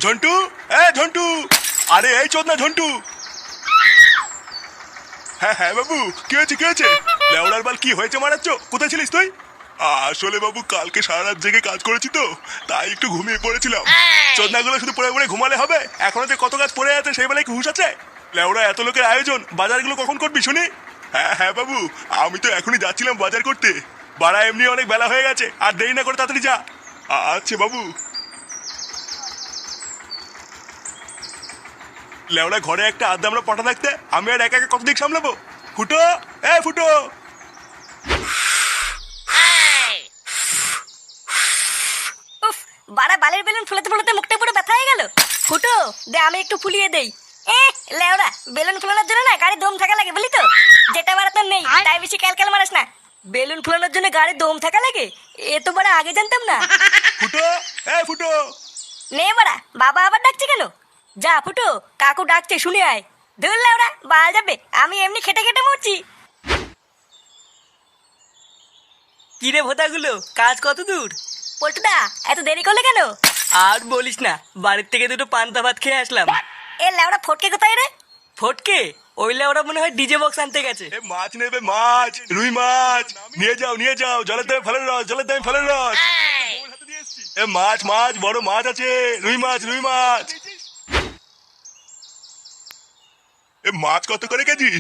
ঝন্টু, ঝন্টু, আরে এই চোদ না ঝন্টু। হ্যাঁ হ্যাঁ বাবু, কি হয়েছে কি হয়েছে? লেওড়ার বাল কি হয়েছে মারাচ্ছ? কোথায় ছিলিস তুই? আসলে বাবু কালকে সারা রাত জেগে কাজ করেছি তো, তাই একটু ঘুমিয়ে পড়েছিলাম। চোদনাগুলো শুধু পড়ে পড়ে ঘুমালে হবে? এখনো যে কত কাজ পড়ে আছে সেই বেলায় কি হুঁশ আছে? লেওড়া এত লোকের আয়োজন, বাজারগুলো কখন করবি শুনি? হ্যাঁ হ্যাঁ বাবু, আমি তো এখনই যাচ্ছিলাম বাজার করতে। বাড়া এমনি অনেক বেলা হয়ে গেছে, আর দেরি না করে তাড়াতাড়ি যা। আচ্ছা বাবু। লেওড়া ঘরে একটা আড্ডা আমরা পটা থাকতে আমি আর একা একা কত দিক সামলাবো? ফুটো, ফুটো। উফ, বাড়া বালের বেলুন ফুলাতে ফুলাতে মুখটা পুরো ব্যথা হয়ে গেল। ফুটো দে, আমি একটু ফুলিয়ে দেই। লেওড়া বেলুন ফুলানোর জন্য না গাড়ি দম থাকা লাগে, বলি তো? যেটা বাড়া তোর নেই তাই বেশি ক্যালক্যাল মারাস না। বেলুন ফুলানোর জন্য গাড়ি দম থাকা লাগে, এ তো বাড়া আগে জানতাম না। ফুটো, ফুটো। নে বাড়া, বাবা আবার ডাকছে কেন? যা ফুটো, কাকু ডাকছে শুনে আয়। ধুর লেওড়া, বাল যাবে, আমি এমনি খেটে খেটে মরছি। কিরে ভোদাগুলো, কাজ কত দূর? পল্টুদা, এত দেরি করলে কেন? আর বলিস না, বাড়ির থেকে দুটো পান্তা ভাত খেয়ে আসলাম। এ লেওড়া ফটকে কোথায় রে? ফটকে ওইলে ওরা মনে হয় ডিজে বক্স আনতে গেছে। মাছ নেবে, মাছ, রুই মাছ নিয়ে যাও নিয়ে যাও। জলের দামে ফেলের রস, জলের দামে ফেলের রস। মাছ মাছ, বড় মাছ আছে, রুই মাছ, রুই মাছ। মাছ কত করে কেজি?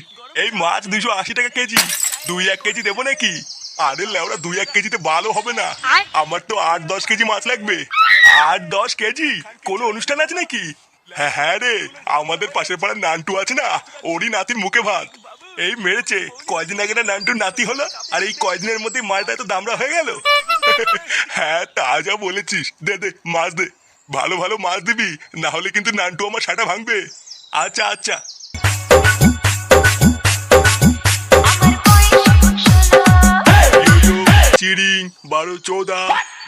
এই মাছ 280 টাকা কেজি। 2-1 কেজি দেবো নাকি? আরে লেওরা 2-1 কেজিতে ভালো হবে না, আমার তো 8-10 কেজি মাছ লাগবে। 8-10 কেজি? কোনো অনুষ্ঠান আছে নাকি? হ্যাঁ হ্যাঁ রে, আমাদের পাশের পাড়ার নান্টু আছে না, ওরই নাতির মুখে ভাত। এই মেরেছে, কয়দিন আগে না নান্টুর নাতি হলো, আর এই কয়দিনের মধ্যে মালটা এত দামড়া হয়ে গেল। হ্যাঁ তা যা বলেছিস, দে দে মাছ দে, ভালো ভালো মাছ দিবি, না হলে কিন্তু নান্টু আমার সাটা ভাঙবে। আচ্ছা আচ্ছা। চিরিং, 12-14,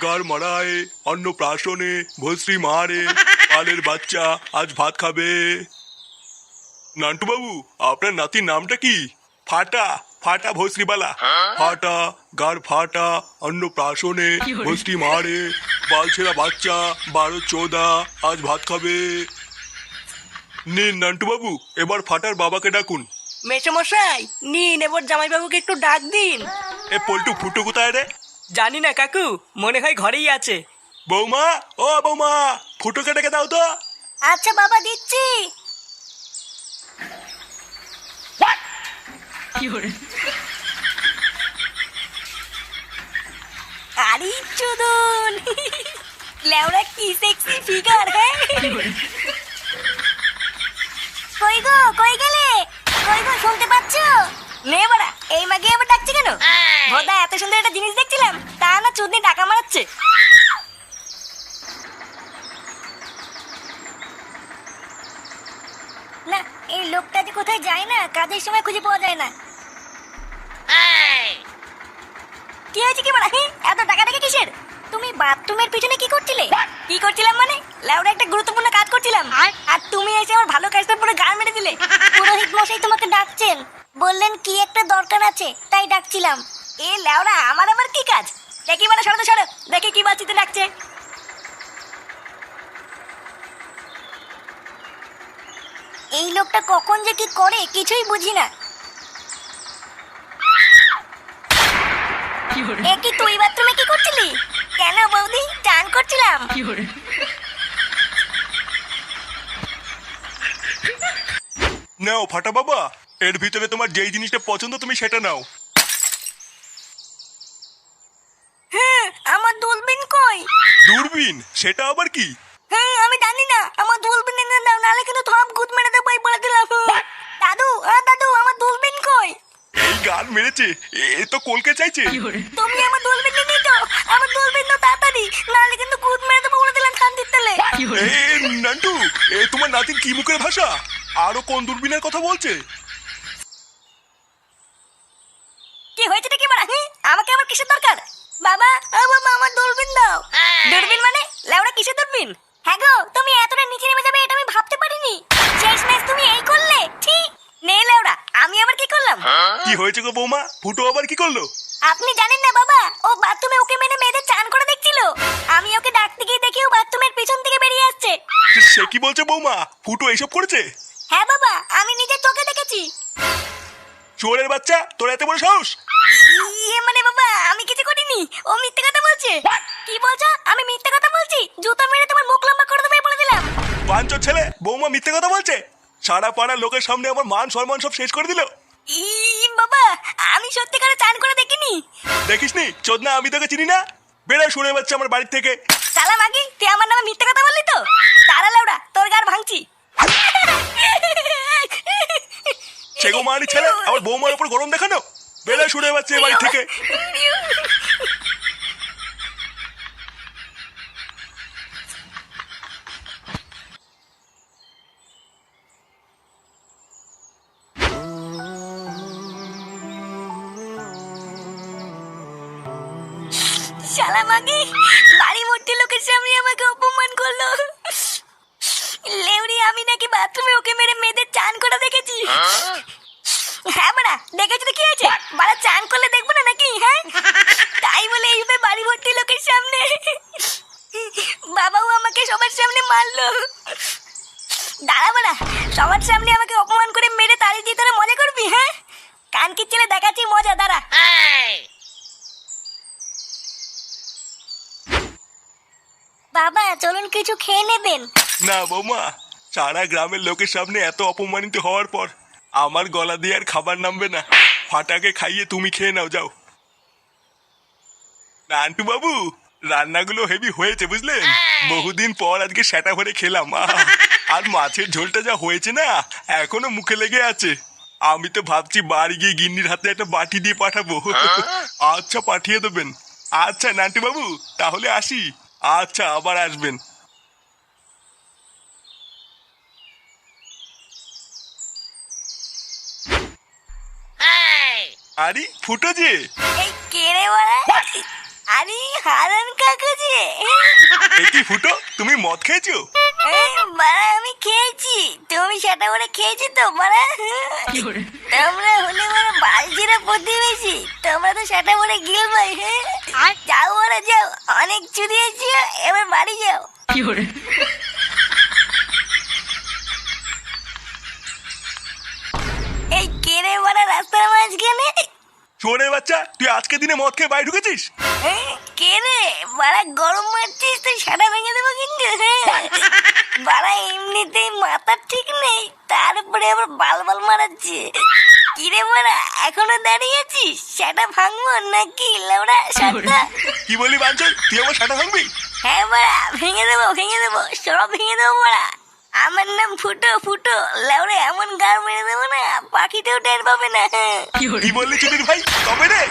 গার মারায়, অন্নপ্রাশনে, ভস্রী মারে, পালের বাচ্চা আজ ভাত খাবে। নান্টু বাবু, আপনার নাতির নামটা কি? ফাটা, ফাটা ভস্রীবালা। ফাটা, গার ফাটা, অন্নপ্রাশনে, ভস্রী মারে, বালছেরা বাচ্চা, 12-14, আজ ভাত খাবে। নিন নান্টু বাবু, এবার ফাটার বাবাকে ডাকুন। মেসোমশাই, নিন এবার জামাইবাবুকে একটু ডাক দিন। পল্টু ফুটো কোথায় রে? জানি না কাকু, মনে হয় ঘরেই আছে। বৌমা, ও বৌমা, ফুটোকে ডেকে দাও তো। আচ্ছা বাবা, দিচ্ছি। আরে চুদন, লেওড়া কি সেক্সি ফিগার। হ্যাঁ, কই গো, কই গেলে? কই গো, শুনতে পাচ্ছ? নে বাড়া, এই মাগে আবার ডাকছে কেন? ভোদা, এত সুন্দর একটা জিনিস দেখছিলাম, তা না চুদনি টাকা মারাচ্ছে। না, এই লোকটা যে কোথায় যায় না, কাজের সময় খুঁজে পাওয়া যায় না। কি হয়েছে কি বাড়া? এত টাকা টাকা কিসের? তুমি বাথরুমের পিছনে কি করছিলে? কি করছিলাম মানে? লাউডা একটা গুরুত্বপূর্ণ কাজ করছিলাম, আর তুমি এসে আমার ভালো কাজটা পুরো গাল মেরে দিলে। পুরোহিত মশাই তোমাকে ডাকছেন, বললেন কি একটা দরকার আছে, তাই ডাকছিলাম। এ লাউডা, আমার আবার কি কাজ? দেখি মানে, সরো তো সরো, দেখি কি বাচ্চিতে ডাকছে। এই লোকটা কখন যে কি করে কিছুই বুঝি না। এ কি তুই বাথরুমে কি করছিলি? কেন বৌদি, চান করছিলাম। নাও ফাটা বাবা, এর ভিতরে তোমার যেই জিনিসটা পছন্দ তুমি সেটা নাও। হ্যাঁ, আমার দূরবীন কই? দূরবীন? সেটা আবার কি? হ্যাঁ, আমি জানি না, আমার দূরবীন এনে দাও, নাহলে কিন্তু থপ গুদ মেরে দেবো, বলে দিলাম। দাদু, দাদু, আমার দূরবীন কই? এই গান মেরেছে, এ তো কলকে চাইছে। তুমি আমার দূরবীন নিয়ে তো, আমার দূরবীন তো তাড়াতাড়ি, নাহলে কিন্তু গুদ মেরে দেবো, বলে দিলাম শান্তির তেলে। এ নান্টু, এ তোমার নাতির কি মুখের ভাষা? আরো কোন দূরবীনের কথা বলছে? কি হয়েছে কি বাড়া? আমাকে আবার কিসের দরকার? বাবা, ও বাবা, আমার দূরবীন দাও। দূরবীন মানে? লেওড়া কিসের দূরবীন? হ্যাঁ গো, তুমি এতটা নিচে নেমে যাবে এটা আমি ভাবতে পারিনি। শেষমেশ তুমি এই করলে? ঠিক নে লেওড়া, আমি আবার কি করলাম? কি হয়েছে গো বৌমা? ফুটো আবার কি করলো? আপনি জানেন না বাবা, ও বাথরুমে ওকে মেনে মেয়েদের চান করে দেখছিল। আমি ওকে ডাকতে গিয়ে দেখি ও বাথরুমের পিছন থেকে বেরিয়ে আসছে। সে কি বলছে বৌমা? ফুটো এইসব করেছে? হ্যাঁ বাবা, আমি নিজের চোখে দেখেছি। চোরের বাচ্চা, তোর এত বড় সাহস? ইয়ে মানে বাবা, আমি কিছু করিনি, ও মিথ্যে কথা বলছে। কি বলছো? আমি মিথ্যে কথা বলছি? জুতো মেরে তোমার মুখ লম্বা করে দেবে বলে দিলাম। বাঞ্চোর ছেলে, বৌমা মিথ্যে কথা বলছে। সারা পাড়ার লোকের সামনে আমার মান সম্মান সব শেষ করে দিল। বাবা, আমি সত্যিকারে চান করে দেখিনি। দেখিসনি চোদনা, আমি তোকে চিনি না। বেড়া শুনে বাচ্চা আমার বাড়ির থেকে। চালা মাগি, তুই আমার নামে মিথ্যে কথা বললি তো? তারা লাউড়া, তোর গার ভাঙছি। সেগো মানি ছেলে, আমার বৌমার উপর গরম দেখানো। বেড়া শুনে বাচ্চা বাড়ি থেকে। শালা মাগি, বাড়ি ভর্তি লোকের সামনে আমাকে অপমান করলো। লেউরি, আমি নাকি বাথরুমে ওকে মেরে মেয়েদের চান করা দেখেছি। হ্যাঁ বাড়া, দেখেছি তো কি আছে? বাড়া চান করলে দেখবো না নাকি? হ্যাঁ, তাই বলে এইভাবে বাড়ি ভর্তি লোকের সামনে বাবাও আমাকে সবার সামনে মারলো। দাঁড়া বাড়া, সবার সামনে আমাকে অপমান করে মেরে তাড়ি দিয়ে তোরা মজা করবি? হ্যাঁ, কান কি ছেলে দেখাচ্ছি মজা, দাঁড়া। বাবা চলুন কিছু খেয়ে নেবেন। না বৌমা, সারা গ্রামের লোকের সামনে এত অপমানিত হওয়ার পর আমার গলা দিয়ে আর খাবার নামবে না। ফাটাকে খাইয়ে তুমি খেয়ে নাও, যাও। নান্টু বাবু, রান্নাগুলো হেভি হয়েছে বুঝলেন। বহুদিন পর আজকে সেটা ভরে খেলাম। আর মাছের ঝোলটা যা হয়েছে না, এখনো মুখে লেগে আছে। আমি তো ভাবছি বাড়ি গিয়ে গিন্নির হাতে একটা বাটি দিয়ে পাঠাবো। আচ্ছা, পাঠিয়ে দেবেন। আচ্ছা নান্টু বাবু, তাহলে আসি। আচ্ছা, আবার আসবেন। আরে ফুটো যে, এই কে রে বাড়া? আরে হারান কাকা যে। এ কি ফুটো, তুমি মদ খেয়েছো? বাড়া আমি খেয়েছি, তুমি সেটা করে খেয়েছি তো বাড়া। তোমরা হলে বাড়া বালজিরা প্রতিবেশী, তোমরা তো সেটা করে গিল ভাই। হ্যাঁ, যাও বাড়া যাও, অনেক চুরিয়েছি, এবার বাড়ি যাও। এই কে রে বাড়া রাস্তার মাঝখানে? চোরের বাচ্চা, তুই আজকে দিনে মদ খেয়ে বাড়ি ঢুকেছিস? কে রে বাড়া, গরম মারছিস তুই, সেটা ভেঙে দেবো কিন্তু। বাড়া এমনিতেই মাথা ঠিক নেই, তারপরে আবার বাল মারাচ্ছে। কি রে বাড়া, এখনো দাঁড়িয়ে আছিস? সেটা ভাঙবো নাকি লাউড়া সাতটা? কি বলি বাঞ্চল, তুই আমার সাটা ভাঙবি? হ্যাঁ বাড়া, ভেঙে দেবো সব ভেঙে দেবো বাড়া। আমার নাম ফুটো, ফুটো লাউড়া, এমন গার মেরে দেবো না পাখিতেও টের পাবে না। কি বললি চুদির ভাই, কবে রে?